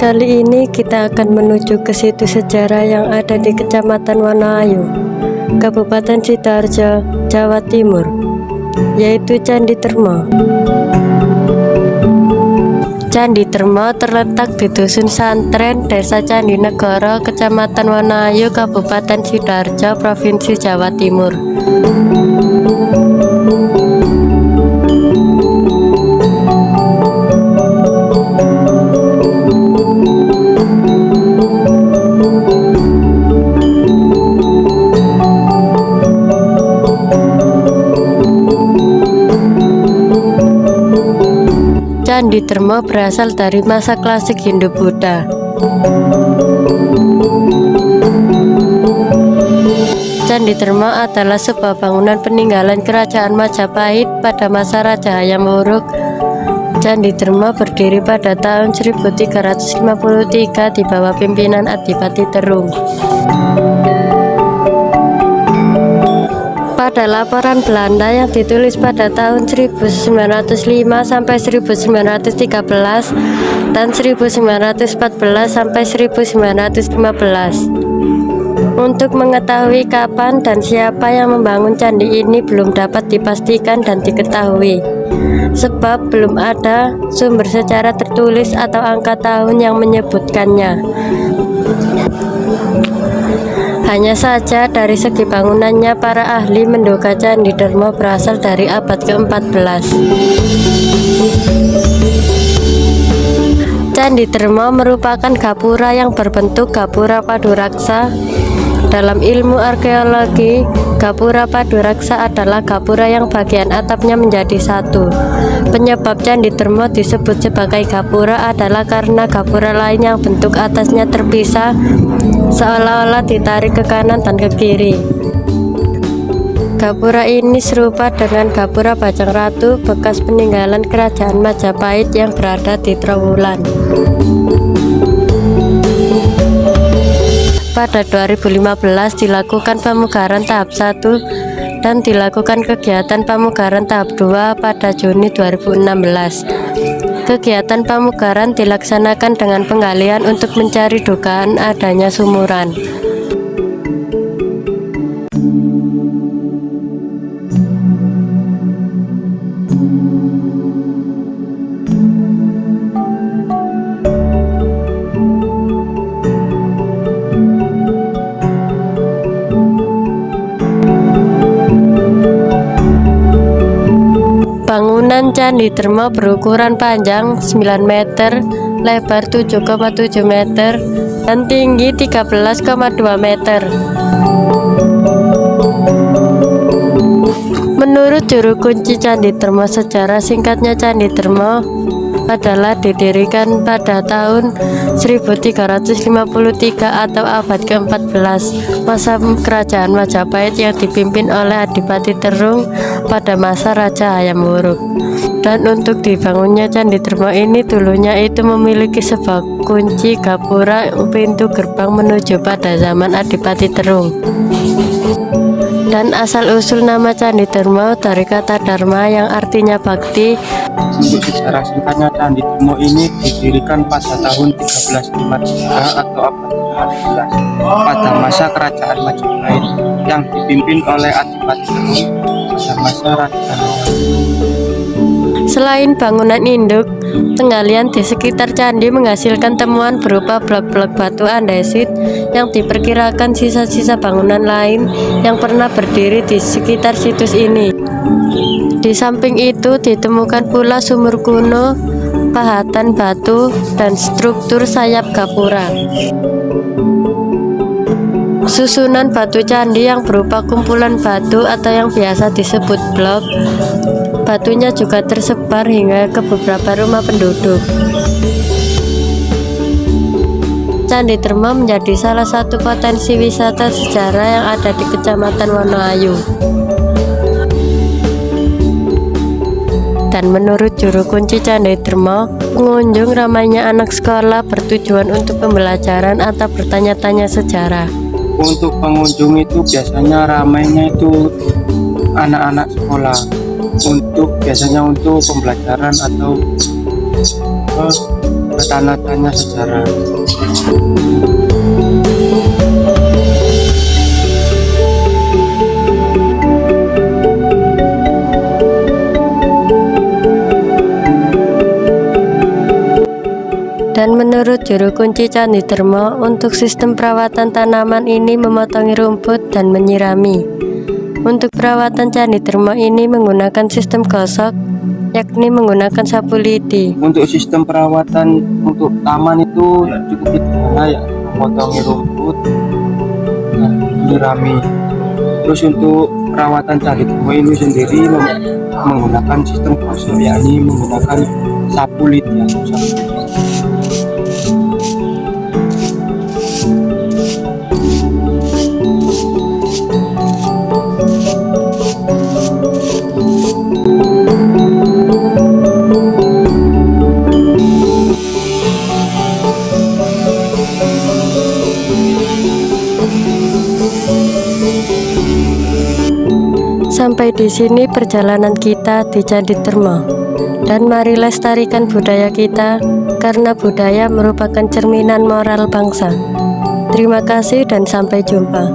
Kali ini kita akan menuju ke situs sejarah yang ada di Kecamatan Wanaayu, Kabupaten Sidoarjo, Jawa Timur, yaitu Candi Termo. Candi Termo terletak di Dusun Santren, Desa Candinegoro, Kecamatan Wanaayu, Kabupaten Sidoarjo, Provinsi Jawa Timur. Candi Termo berasal dari masa klasik Hindu-Buddha. Candi Termo adalah sebuah bangunan peninggalan Kerajaan Majapahit pada masa Raja Hayam Wuruk. Candi Termo berdiri pada tahun 1353 di bawah pimpinan Adipati Terung. Pada laporan Belanda yang ditulis pada tahun 1905 sampai 1913 dan 1914 sampai 1915. Untuk mengetahui kapan dan siapa yang membangun candi ini belum dapat dipastikan dan diketahui, sebab belum ada sumber secara tertulis atau angka tahun yang menyebutkannya. Hanya saja dari segi bangunannya, para ahli menduga Candi Termo berasal dari abad ke-14. Candi Termo merupakan gapura yang berbentuk gapura paduraksa. Dalam ilmu arkeologi, gapura paduraksa adalah gapura yang bagian atapnya menjadi satu. Penyebab Candi Termo disebut sebagai gapura adalah karena gapura lain yang bentuk atasnya terpisah seolah-olah ditarik ke kanan dan ke kiri. Gapura ini serupa dengan gapura Bajang Ratu, bekas peninggalan Kerajaan Majapahit yang berada di Trowulan. Pada 2015 dilakukan pemugaran tahap 1 dan dilakukan kegiatan pemugaran tahap 2 pada Juni 2016. Kegiatan pemugaran dilaksanakan dengan penggalian untuk mencari dugaan adanya sumuran. Bangunan Candi Termo berukuran panjang 9 meter, lebar 7,7 meter, dan tinggi 13,2 meter. Menurut juru kunci Candi Termo, sejarah singkatnya Candi Termo adalah didirikan pada tahun 1353 atau abad ke-14 masa Kerajaan Majapahit yang dipimpin oleh Adipati Terung pada masa Raja Hayam Wuruk. Dan untuk dibangunnya Candi Termo ini dulunya itu memiliki sebuah kunci gapura pintu gerbang menuju pada zaman Adipati Terung. Dan asal-usul nama Candi Termo dari kata Dharma yang artinya bakti. Untuk sejarah singkatnya, Candi Termo ini didirikan pada tahun 1353 atau abad ke-14 pada masa Kerajaan Majapahit yang dipimpin oleh Adipati Terung pada masa Raja Hayam. Selain bangunan induk, penggalian di sekitar candi menghasilkan temuan berupa blok-blok batu andesit yang diperkirakan sisa-sisa bangunan lain yang pernah berdiri di sekitar situs ini. Di Di samping itu ditemukan pula sumur kuno, pahatan batu, dan struktur sayap gapura. Susunan batu candi yang berupa kumpulan batu atau yang biasa disebut blok. Batunya juga tersebar hingga ke beberapa rumah penduduk. Candi Termo menjadi salah satu potensi wisata sejarah yang ada di Kecamatan Wonoayu. Dan menurut juru kunci Candi Termo, pengunjung ramainya anak sekolah bertujuan untuk pembelajaran atau bertanya-tanya sejarah. Untuk pengunjung itu biasanya ramainya itu anak-anak sekolah, biasanya untuk pembelajaran atau bertanya-tanya sejarah. Dan menurut juru kunci Candi Termo, untuk sistem perawatan tanaman ini memotongi rumput dan menyirami. Untuk perawatan Candi Termo ini menggunakan sistem gosok, yakni menggunakan sapu lidi. Untuk sistem perawatan untuk taman itu cukup sederhana, ya, memotongi rumput dan menyirami. Terus untuk perawatan Candi Termo ini sendiri menggunakan sistem gosok, yakni menggunakan sapu lidi. Sampai di sini perjalanan kita di Candi Termo. Dan mari lestarikan budaya kita, karena budaya merupakan cerminan moral bangsa. Terima kasih dan sampai jumpa.